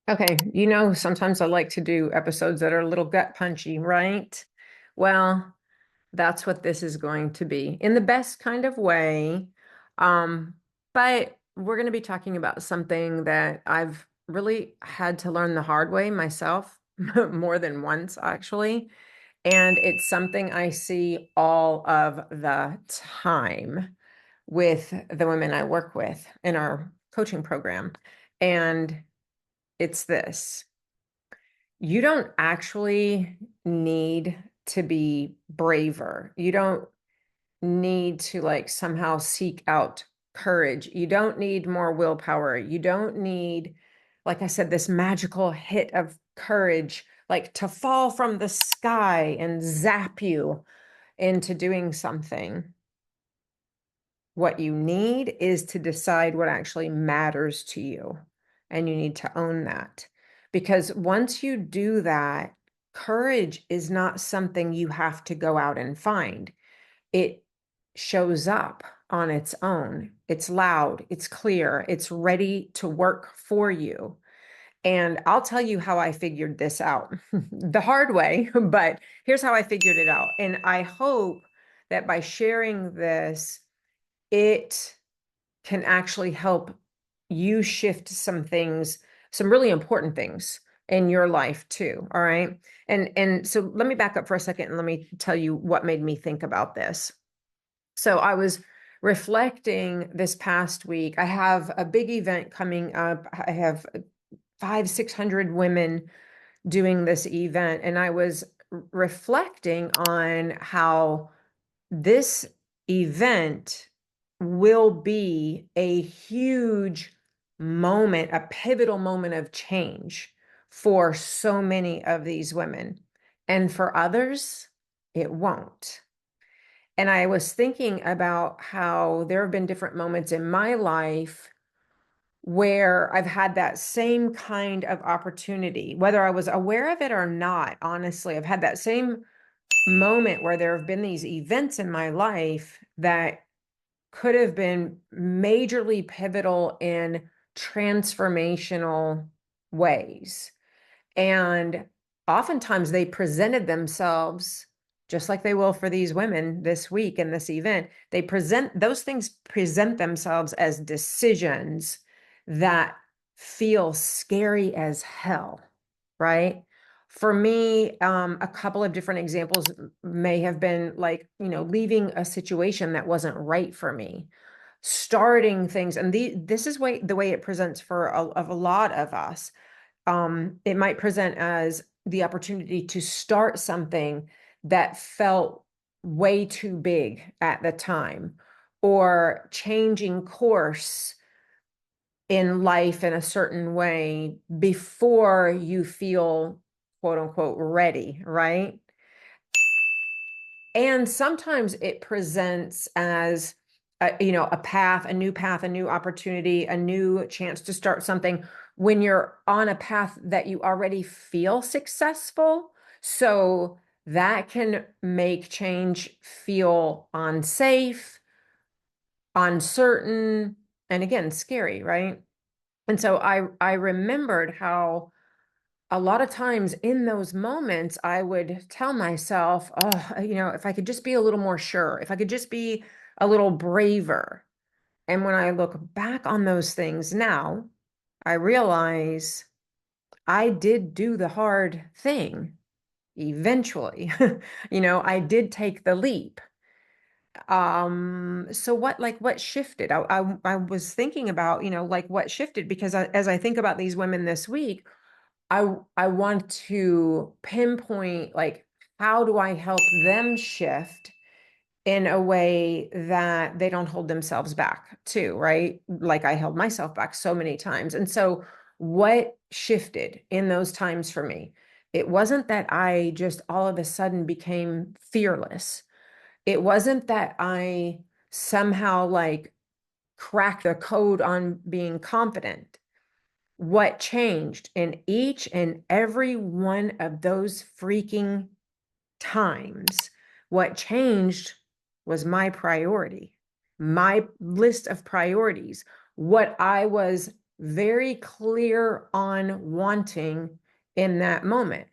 Okay, sometimes I like to do episodes that are a little gut punchy, right? Well, that's what this is going to be in the best kind of way. Um, but we're going to be talking about something that I've really had to learn the hard way myself, more than once, actually. And it's something I see all of the time with the women I work with in our coaching program. And it's this. You don't actually need to be braver. You don't need to like somehow seek out courage. You don't need more willpower. You don't need, like I said, this magical hit of courage, like to fall from the sky and zap you into doing something. What you need is to decide what actually matters to you. And you need to own that. Because once you do that, courage is not something you have to go out and find. It shows up on its own. It's loud, it's clear, it's ready to work for you. And I'll tell you how I figured this out the hard way, but here's how I figured it out. And I hope that by sharing this, it can actually help you shift some things, some really important things in your life too. All right. And so let me back up for a second and let me tell you what made me think about this. So I was reflecting this past week. I have a big event coming up. I have 600 women doing this event, and I was reflecting on how this event will be a huge moment, a pivotal moment of change for so many of these women. And for others, it won't. And I was thinking about how there have been different moments in my life where I've had that same kind of opportunity, whether I was aware of it or not. Honestly, I've had that same moment where there have been these events in my life that could have been majorly pivotal in transformational ways. And oftentimes they presented themselves just like they will for these women this week in this event. Those things present themselves as decisions that feel scary as hell, right? For me, a couple of different examples may have been like, leaving a situation that wasn't right for me, starting things. And this is the way it presents for a lot of us. It might present as the opportunity to start something that felt way too big at the time, or changing course in life in a certain way before you feel quote unquote ready, right? And sometimes it presents as a path, a new opportunity, a new chance to start something when you're on a path that you already feel successful. So that can make change feel unsafe, uncertain, and again, scary, right? And so I remembered how a lot of times in those moments, I would tell myself, oh, if I could just be a little more sure, if I could just be a little braver. And when I look back on those things now, I realize I did do the hard thing eventually. I did take the leap. So what shifted? I was thinking about, like what shifted, because as I think about these women this week, I want to pinpoint, like, how do I help them shift in a way that they don't hold themselves back too, right? Like I held myself back so many times. And so what shifted in those times for me? It wasn't that I just all of a sudden became fearless. It wasn't that I somehow like cracked the code on being confident. What changed in each and every one of those freaking times, what changed was my priority, my list of priorities, what I was very clear on wanting in that moment.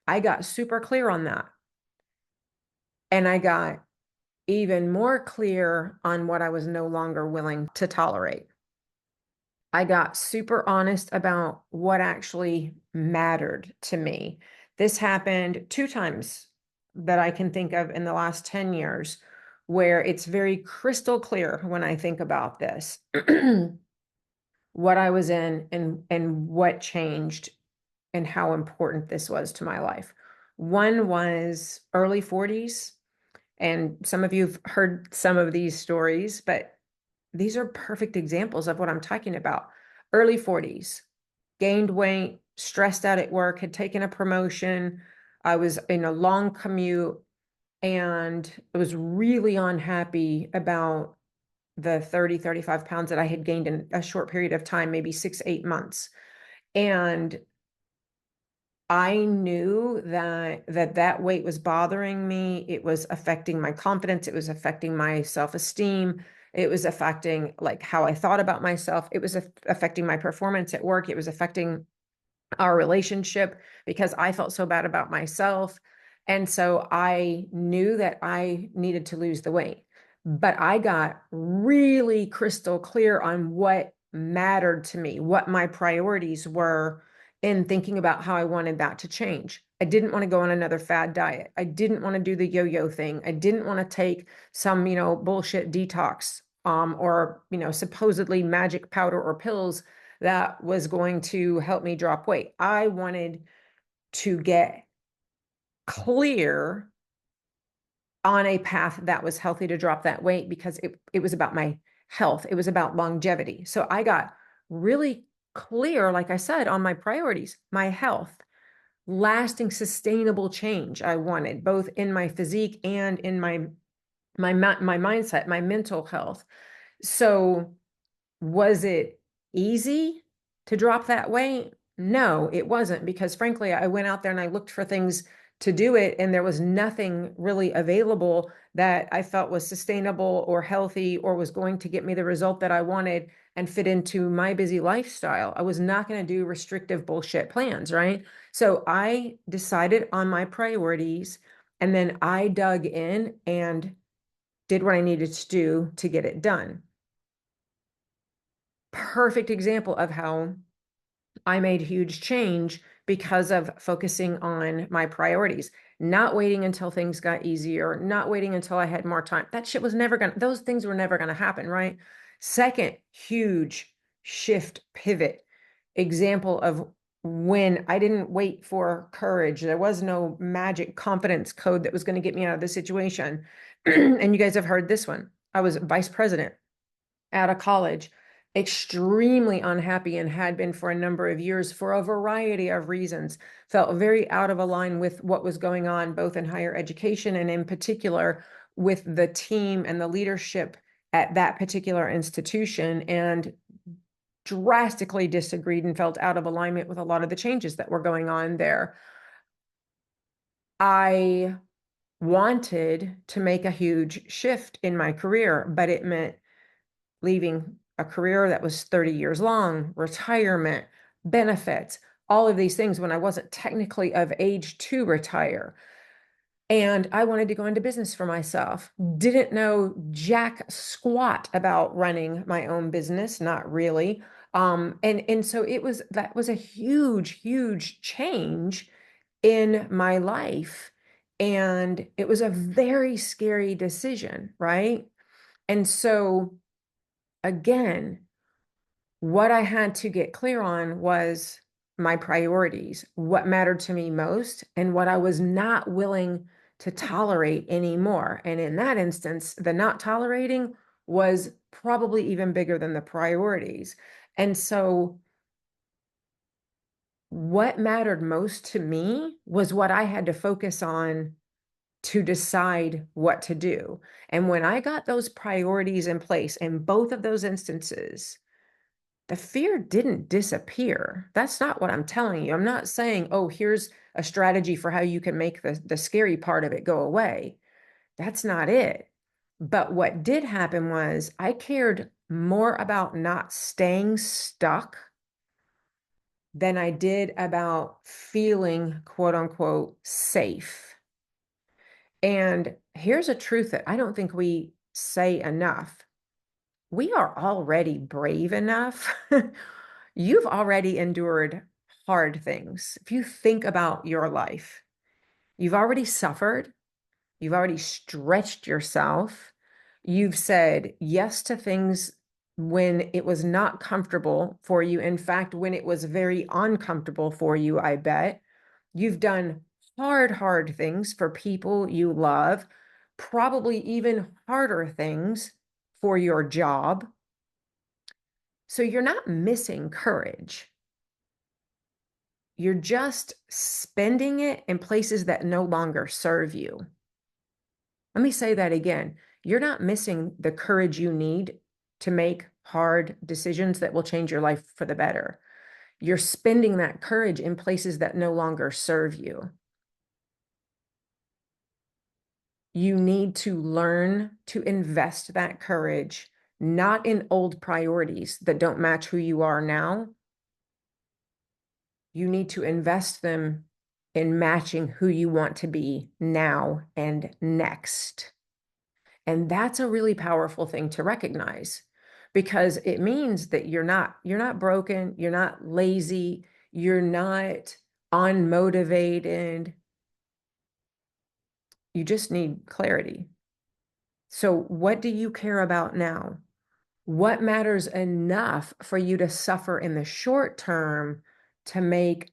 I got super clear on that. And I got even more clear on what I was no longer willing to tolerate. I got super honest about what actually mattered to me. This happened 2 times that I can think of in the last 10 years, where it's very crystal clear when I think about this, what I was in and what changed and how important this was to my life. One was early 40s, and some of you have heard some of these stories, but these are perfect examples of what I'm talking about. Early 40s, gained weight, stressed out at work, had taken a promotion. I was in a long commute and I was really unhappy about the 30, 35 pounds that I had gained in a short period of time, maybe 6, 8 months. And I knew that weight was bothering me. It was affecting my confidence. It was affecting my self-esteem. It was affecting like how I thought about myself. It was affecting my performance at work. It was affecting our relationship because I felt so bad about myself. And so I knew that I needed to lose the weight. But I got really crystal clear on what mattered to me, what my priorities were in thinking about how I wanted that to change. I didn't want to go on another fad diet. I didn't want to do the yo-yo thing. I didn't want to take some, bullshit detox, or, supposedly magic powder or pills that was going to help me drop weight. I wanted to get clear on a path that was healthy to drop that weight because it was about my health. It was about longevity. So I got really clear, like I said, on my priorities, my health, lasting, sustainable change I wanted, both in my physique and in my mindset, my mental health. So was it easy to drop that weight? No, it wasn't, because frankly, I went out there and I looked for things to do it, and there was nothing really available that I felt was sustainable or healthy or was going to get me the result that I wanted and fit into my busy lifestyle. I was not going to do restrictive bullshit plans, right? So I decided on my priorities, and then I dug in and did what I needed to do to get it done. Perfect example of how I made huge change because of focusing on my priorities, not waiting until things got easier, not waiting until I had more time. That shit was never gonna, those things were never gonna happen, right? Second, huge shift, pivot example of when I didn't wait for courage. There was no magic confidence code that was going to get me out of the situation. And you guys have heard this one. I was vice president out of college, extremely unhappy, and had been for a number of years for a variety of reasons. Felt very out of line with what was going on, both in higher education and in particular with the team and the leadership at that particular institution, and drastically disagreed and felt out of alignment with a lot of the changes that were going on there. I wanted to make a huge shift in my career, but it meant leaving a career that was 30 years long, retirement, benefits, all of these things when I wasn't technically of age to retire. And I wanted to go into business for myself. Didn't know jack squat about running my own business, not really. And so that was a huge, huge change in my life. And it was a very scary decision, right? And so again, what I had to get clear on was my priorities, what mattered to me most, and what I was not willing to tolerate anymore. And in that instance, the not tolerating was probably even bigger than the priorities. And so what mattered most to me was what I had to focus on to decide what to do. And when I got those priorities in place in both of those instances, the fear didn't disappear. That's not what I'm telling you. I'm not saying, oh, here's a strategy for how you can make the scary part of it go away. That's not it. But what did happen was I cared more about not staying stuck than I did about feeling quote unquote safe. And here's a truth that I don't think we say enough. We are already brave enough. You've already endured hard things. If you think about your life, you've already suffered. You've already stretched yourself. You've said yes to things when it was not comfortable for you. In fact, when it was very uncomfortable for you, I bet. You've done hard things for people you love, probably even harder things for your job. So you're not missing courage. You're just spending it in places that no longer serve you. Let me say that again. You're not missing the courage you need to make hard decisions that will change your life for the better. You're spending that courage in places that no longer serve you. You need to learn to invest that courage, not in old priorities that don't match who you are now. You need to invest them in matching who you want to be now and next. And that's a really powerful thing to recognize because it means that you're not broken, you're not lazy, you're not unmotivated. You just need clarity. So what do you care about now? What matters enough for you to suffer in the short term to make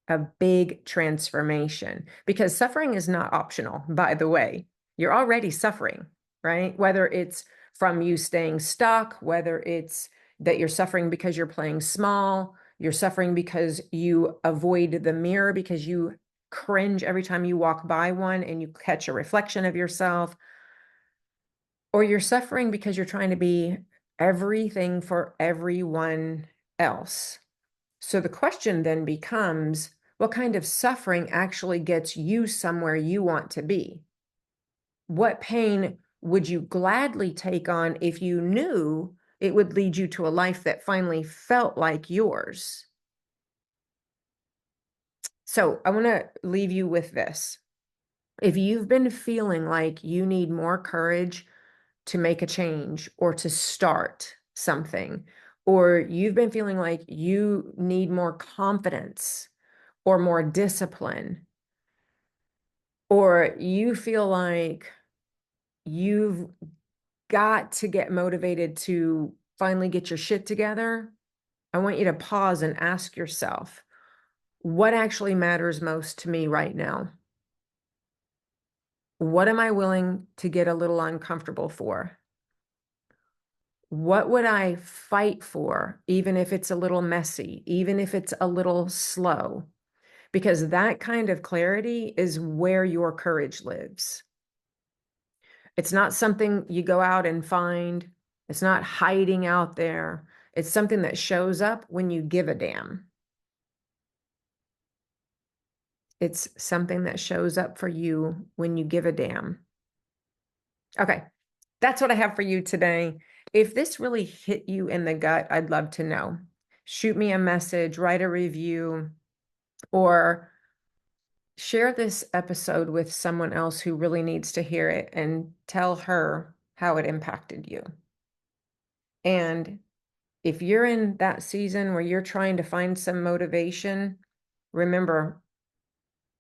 a big transformation? Because suffering is not optional, by the way. You're already suffering, right? Whether it's from you staying stuck, whether it's that you're suffering because you're playing small, you're suffering because you avoid the mirror because you cringe every time you walk by one and you catch a reflection of yourself, or you're suffering because you're trying to be everything for everyone else. So the question then becomes, what kind of suffering actually gets you somewhere you want to be? What pain would you gladly take on if you knew it would lead you to a life that finally felt like yours? So I want to leave you with this. If you've been feeling like you need more courage to make a change or to start something, or you've been feeling like you need more confidence or more discipline, or you feel like you've got to get motivated to finally get your shit together, I want you to pause and ask yourself, what actually matters most to me right now? What am I willing to get a little uncomfortable for? What would I fight for, even if it's a little messy, even if it's a little slow? Because that kind of clarity is where your courage lives. It's not something you go out and find. It's not hiding out there. It's something that shows up when you give a damn. It's something that shows up for you when you give a damn. Okay, that's what I have for you today. If this really hit you in the gut, I'd love to know. Shoot me a message, write a review, or share this episode with someone else who really needs to hear it and tell her how it impacted you. And if you're in that season where you're trying to find some motivation, remember,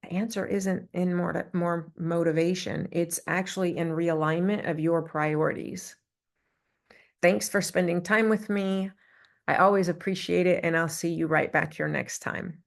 the answer isn't in more motivation. It's actually in realignment of your priorities. Thanks for spending time with me. I always appreciate it, and I'll see you right back here next time.